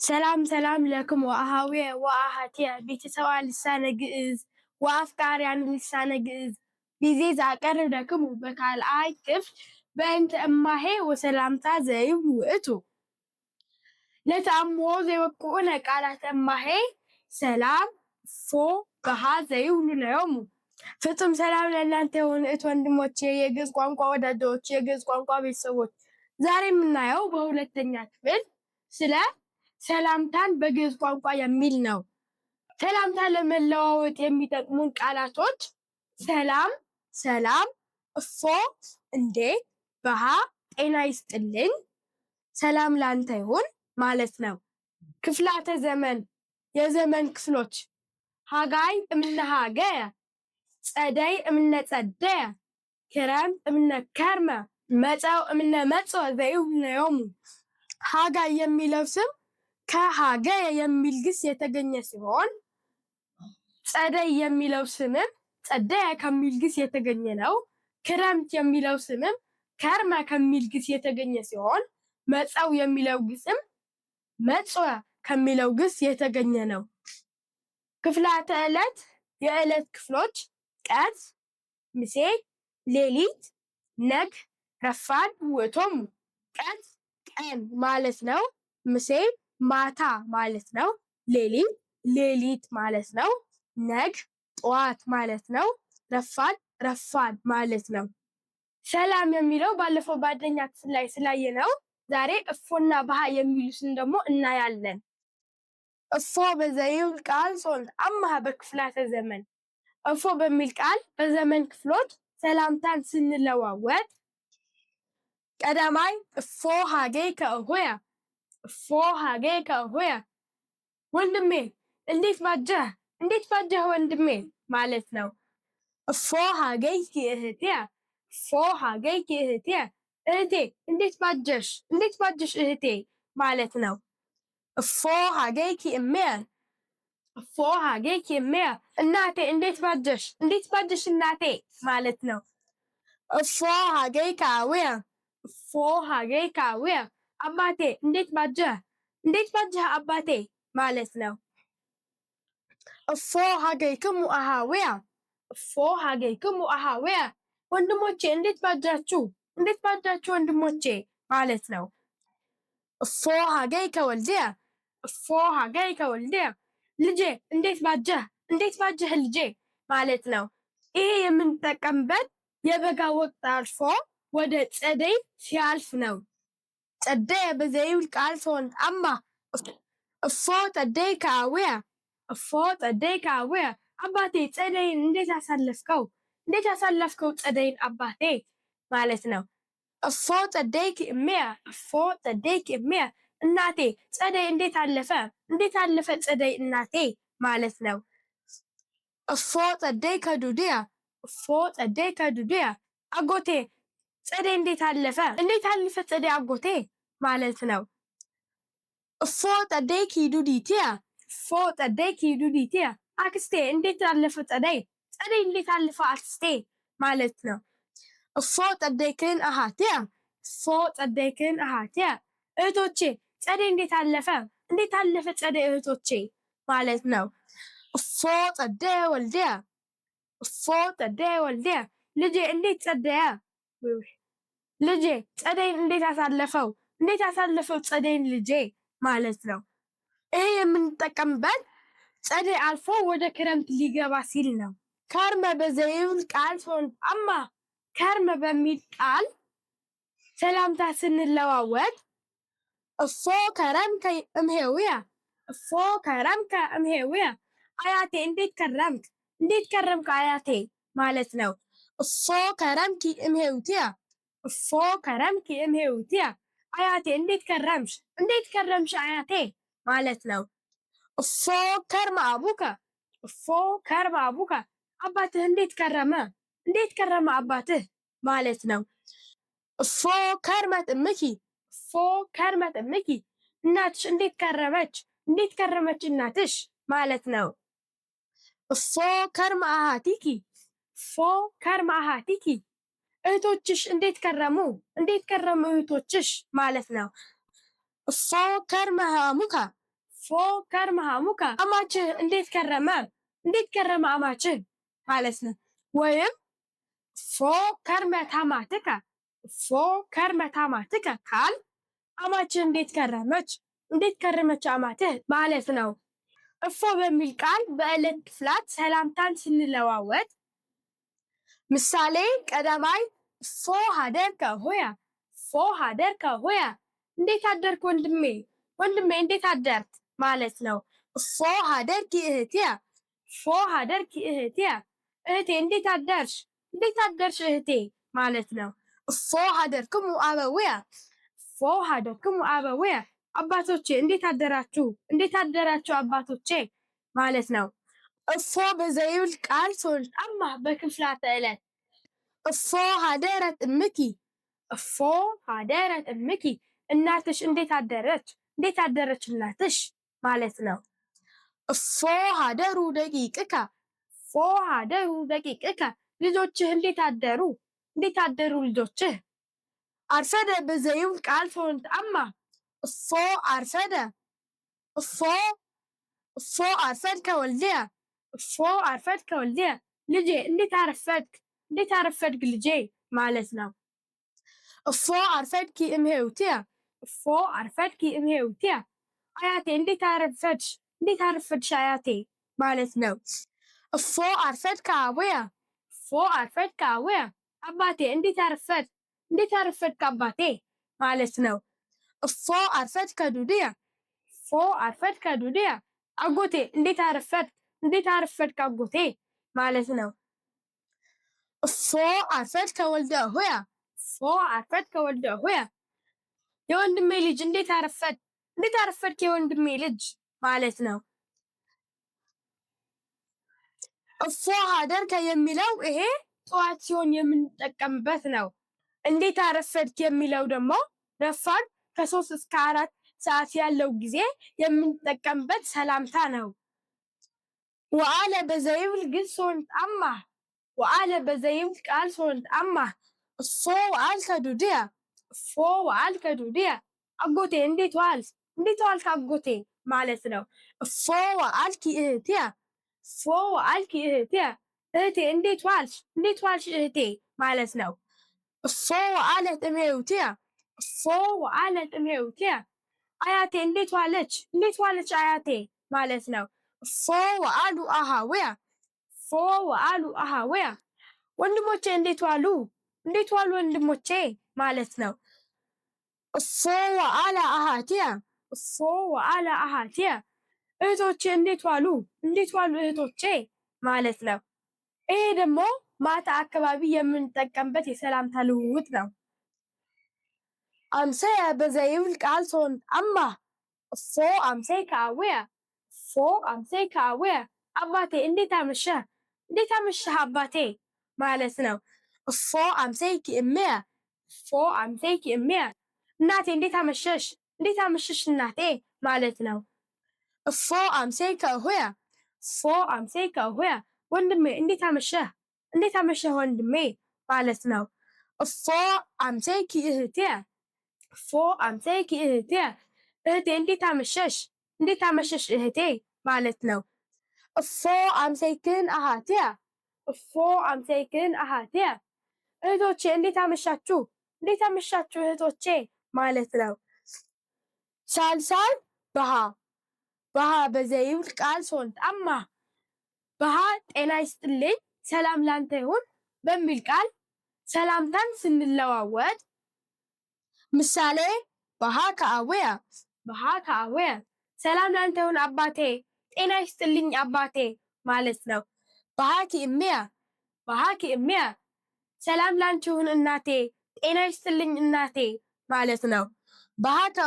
ሰላም ሰላም ለክም ወአሃዊየ ወአሃትየ ቤተሰባ ልሳነ ግዕዝ ወአፍቃርያን ልሳነ ግዕዝ ጊዜ ዘአቀርብ ለክሙ በካልአይ ክፍል በእንተ እማሄ ወሰላምታ ዘይብሉ ውእቱ ለተአምሆ ዘይወቅዑነ ቃላተ እማሄ ሰላም እፎ በሃ ዘይብሉ ለዮሙ። ፍጹም ሰላም ለእናንተ ይሁን እህት ወንድሞቼ፣ የግዕዝ ቋንቋ ወዳጆች፣ የግዕዝ ቋንቋ ቤተሰቦች። ዛሬ የምናየው በሁለተኛ ክፍል ስለ ሰላምታን በግዕዝ ቋንቋ የሚል ነው። ሰላምታ ለመለዋወጥ የሚጠቅሙን ቃላቶች ሰላም፣ ሰላም፣ እፎ፣ እንዴት፣ በሃ፣ ጤና ይስጥልኝ፣ ሰላም ላንተ ይሁን ማለት ነው። ክፍላተ ዘመን የዘመን ክፍሎች ሃጋይ እምነ ሃገየ፣ ጸደይ እምነ ጸደየ፣ ክረምት እምነ ከርመ፣ መጸው እምነ መጽወ ዘይብሉ ለዮሙ። ሃጋይ የሚለው ስም ከሃገየ የሚል ግስ የተገኘ ሲሆን ጸደይ የሚለው ስምም ጸደየ ከሚል ግስ የተገኘ ነው። ክረምት የሚለው ስምም ከርመ ከሚል ግስ የተገኘ ሲሆን መጸው የሚለው ግስም መጽወ ከሚለው ግስ የተገኘ ነው። ክፍላተ ዕለት የዕለት ክፍሎች ቀን፣ ምሴት፣ ሌሊት፣ ነግ፣ ረፋድ ውእቶሙ። ቀን ቀን ማለት ነው። ምሴት ማታ ማለት ነው። ሌሊት ሌሊት ማለት ነው። ነግ ጠዋት ማለት ነው። ረፋድ ረፋድ ማለት ነው። ሰላም የሚለው ባለፈው በአንደኛ ክፍል ላይ ስላየነው ዛሬ እፎና በሃ የሚሉትን ደግሞ እናያለን። እፎ በዘይብል ቃል ሶልት አማሃ በክፍላተ ዘመን። እፎ በሚል ቃል በዘመን ክፍሎች ሰላምታን ስንለዋወጥ ቀዳማይ እፎ ሃገይከ እሆየ፣ እፎ ሃገይከ እሆየ ወንድሜ እንዴት ባጀህ፣ እንዴት ባጀህ ወንድሜ ማለት ነው። እፎ ሃገይኪ እህትየ፣ እፎ ሃገይኪ እህትየ እህቴ እንዴት ባጀሽ፣ እንዴት ባጀሽ እህቴ ማለት ነው። እፎ ሃገይኪ እምየ፣ እፎ ሃገይኪ እምየ እናቴ እንዴት ባጀሽ፣ እንዴት ባጀሽ እናቴ ማለት ነው። እፎ ሃገይከ አቡየ፣ እፎ ሃገይከ አቡየ አባቴ እንዴት ባጀህ፣ እንዴት ባጀህ አባቴ ማለት ነው። እፎ ሃገይክሙ አሃውየ፣ እፎ ሃገይክሙ አሃውየ ወንድሞቼ እንዴት ባጃችሁ፣ እንዴት ባጃችሁ ወንድሞቼ ማለት ነው። እፎ ሃገይከ ወልድየ፣ እፎ ሃገይከ ወልድየ ልጄ እንዴት ባጀህ፣ እንዴት ባጀህ ልጄ ማለት ነው። ይሄ የምንጠቀምበት የበጋ ወቅት አልፎ ወደ ጸደይ ሲያልፍ ነው። ጸደየ በዘይብል ቃል ሶንት አማ እፎ ጸደይከ አቡየ፣ እፎ ጸደይከ አቡየ አባቴ ጸደይን እንዴት አሳለፍከው፣ እንዴት አሳለፍከው ጸደይን አባቴ ማለት ነው። እፎ ጸደይኪ እምየ፣ እፎ ጸደይኪ እምየ እናቴ ጸደይ እንዴት አለፈ፣ እንዴት አለፈ ጸደይ እናቴ ማለት ነው። እፎ ጸደይከ ዱድየ፣ እፎ ጸደይከ ዱድየ አጎቴ ጸደይ እንዴት አለፈ፣ እንዴት አለፈ ጸደይ አጎቴ ማለት ነው። እፎ ጸደይኪ ዱዲትየ፣ እፎ ጸደይኪ ዱዲትየ አክስቴ እንዴት አለፈ ጸደይ፣ ጸደይ እንዴት አለፈ አክስቴ ማለት ነው። እፎ ጸደይክን አሃትየ፣ እፎ ጸደይክን አሃትየ እህቶቼ ጸደይ እንዴት አለፈ፣ እንዴት አለፈ ጸደይ እህቶቼ ማለት ነው። እፎ ጸደየ ወልድየ፣ እፎ ጸደየ ወልድየ ልጄ እንዴት ጸደየ፣ ልጄ ጸደይን እንዴት አሳለፈው፣ እንዴት አሳለፈው ጸደይን ልጄ ማለት ነው። ይሄ የምንጠቀምበት ጸደይ አልፎ ወደ ክረምት ሊገባ ሲል ነው። ከርመ በዘይብል ቃል ሶንት አማ ከርመ በሚል ቃል ሰላምታ ስንለዋወጥ እፎ ከረምከ እምሄውየ፣ እፎ ከረምከ እምሄውየ አያቴ እንዴት ከረምክ፣ እንዴት ከረምክ አያቴ ማለት ነው። እፎ ከረምኪ እምሄውትየ፣ እፎ ከረምኪ እምሄውትየ አያቴ እንዴት ከረምሽ፣ እንዴት ከረምሽ አያቴ ማለት ነው። እፎ ከርመ አቡከ፣ እፎ ከርመ አቡከ አባትህ እንዴት ከረመ፣ እንዴት ከረመ አባትህ ማለት ነው። እፎ ከርመት እምኪ፣ እፎ ከርመት እምኪ እናትሽ እንዴት ከረመች፣ እንዴት ከረመች እናትሽ ማለት ነው። እፎ ከርመ አሃቲኪ፣ እፎ ከርመ አሃቲኪ እህቶችሽ እንዴት ከረሙ፣ እንዴት ከረሙ እህቶችሽ ማለት ነው። እፎ ከርመ ህሙከ፣ ከርመሃሙከ አማችህ እንዴት ከረመ አማችህ ማለት ነው። ወይም ከርመታማትከ ከርመታማትከ ካል አማችህ እንዴት ከረመች አማትህ ማለት ነው። በሚል ቃል በዕለት ክፍላት ሰላምታን ስንለዋወጥ ምሳሌ ቀዳማይ ሀደርከ ሆያ እንዴት አደርክ ወንድሜ እንዴት አደርክ ማለት ነው። ሀደርኪ እህትየ እህቴ እንዴት አደርሽ እህቴ ማለት ነው። ሀደርክሙ አበውየ አባቶቼ እንዴት አደራችሁ አባቶቼ ማለት ነው። በዘይብል ቃል ሶልጣማ በክፍላተ ዕለት ሀደረት እምኪ እናትሽ እንዴት አደረች እናትሽ ማለት ነው። ሀደሩ ደቂቅከ ልጆችህ እንዴት አደሩ ልጆችህ። አርፈደ በዘይብል ቃል ሶልጣማ አርፈደ አርፈድከ ወልድየ ልጄ እንዴት አረፈድክ ልጄ ማለት ነው። አርፈድኪ እምሄውትየ አያቴ እንዴት አረፈድሽ አያቴ ማለት ነው። አርፈድከ አቡየ አባቴ እንዴት አረፈድክ አባቴ ማለት ነው። አርፈድከ ዱድየ አጎቴ እንዴት አረፈድክ አጎቴ ማለት ነው። አርፈድከ ወልደ እሁየ የወንድሜ ልጅ እንዴት አረፈድክ የወንድሜ ልጅ ማለት ነው። ሀደርከ የሚለው ይሄ ጠዋት ሲሆን የምንጠቀምበት ነው። እንዴት አረፈድክ የሚለው ደግሞ ረፋድ ከ3 እስከ 4 ሰዓት ያለው ጊዜ የምንጠቀምበት ሰላምታ ነው። ወአለ በዘይብል ግን ሶልጣማ ቃል ሶልጣማ ወአልከ ዱድየ አጎቴ እንዴት ዋልክ አጎቴ ማለት ነው። ወአልኪ እህትየ እህቴ እንዴት ዋልሽ እህቴ ማለት ነው። ወአለት እምሄውትየ አያቴ እንዴት ዋለች አያቴ ማለት ነው። ወአሉ አሃውየ ወንድሞቼ እንዴት ዋሉ ወንድሞቼ ማለት ነው። ወአለ አሃትየ እህቶቼ እንዴት ዋሉ እህቶቼ ማለት ነው። ይሄ ደግሞ ማታ አካባቢ የምንጠቀምበት የሰላምታ ልውውጥ ነው። አምሰየ በዘይብል ቃል ሶልጣማ አምሰይከ አቡየ አባቴ እንዴት አመሸህ አባቴ ማለት ነው። አምሰይኪ እምየ እናቴ እንዴት አመሸሽ እናቴ ማለት ነው። አምሰይከ እሁየ ወንድሜ እንዴት አመሸህ ወንድሜ ማለት ነው። አምሰይኪ እህትየ እህቴ እንዴት አመሸሽ እህቴ ማለት ነው። አምሰይክን አሃትየ እህቶቼ እንዴት አመሻችሁ እህቶቼ ማለት ነው። ሳልሳይ በሃ በዘይብል ቃል ሶልጣማ ጤና ይስጥልኝ ሰላም ላንተ ይሁን በሚል ቃል ሰላምታን ስንለዋወጥ ምሳሌ በሃከ አቡየ ሰላም ላንተ ይሁን አባቴ ጤና ይስጥልኝ አባቴ ማለት ነው። በሃኪ እምየ ሰላም ላንቺ ይሁን እናቴ ጤና ይስጥልኝ እናቴ ማለት ነው። በሃከ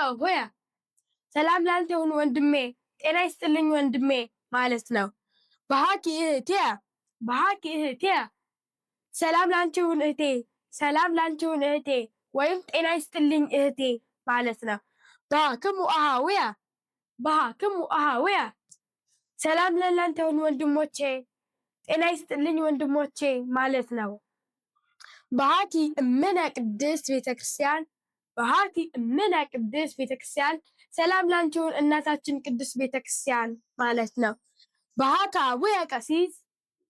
እሁየ ሰላም ላንተ ይሁን ወንድሜ ጤና ይስጥልኝ ወንድሜ ማለት ነው። በሃኪ እህትየ ሰላም ላንቺ ይሁን እህቴ ወይም ጤና ይስጥልኝ እህቴ ማለት ነው። በሃክሙ አሃውየ ሰላም ለእናንተ ይሁን ወንድሞቼ ጤና ይስጥልኝ ወንድሞቼ ማለት ነው። በሃኪ እምነ ቅድስት ቤተክርስቲያን በሃቲ እምነ ቅድስት ቤተክርስቲያን ሰላም ላንቺ ይሁን እናታችን ቅድስት ቤተክርስቲያን ማለት ነው። በሃካ አቡየ ቀሲስ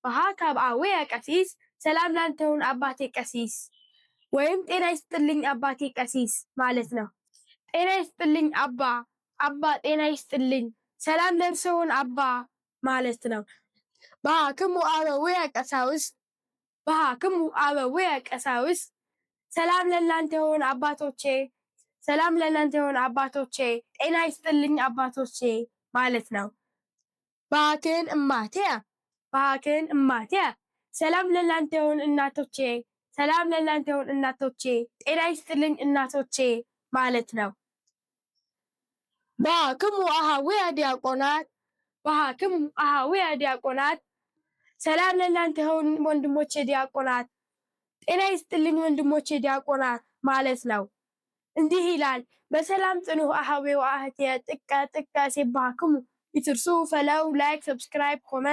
በሃካ አቡየ ቀሲስ ሰላም ላንተ ይሁን አባቴ ቀሲስ ወይም ጤና ይስጥልኝ አባቴ ቀሲስ ማለት ነው። ጤና ይስጥልኝ አባ ጤና ይስጥልኝ ሰላም ለእርሶ ይሁን አባ ማለት ነው። በሃክሙ አበዊየ ቀሳውስት በሃክሙ አበዊየ ቀሳውስት ሰላም ለእናንተ ይሁን አባቶቼ ሰላም ለእናንተ ይሁን አባቶቼ ጤና ይስጥልኝ አባቶቼ ማለት ነው። በሃክን እማቴ ሰላም ለእናንተ ይሁን እናቶቼ ሰላም ለእናንተ ይሁን እናቶቼ ጤና ይስጥልኝ እናቶቼ ማለት ነው። በሃክሙ አሃዊየ ዲያቆናት በሃክሙ አሃዊየ ዲያቆናት ሰላም ለእናንተ ይሁን ወንድሞቼ ዲያቆናት ጤና ይስጥልኝ ወንድሞቼ ዲያቆናት ማለት ነው። እንዲህ ይላል። በሰላም ጽኑዕ አሃዌ ወአህቴ ጥቀ ሲባክሙ ይትርሱ ፈለው ላይክ ሰብስክራይብ ኮመንት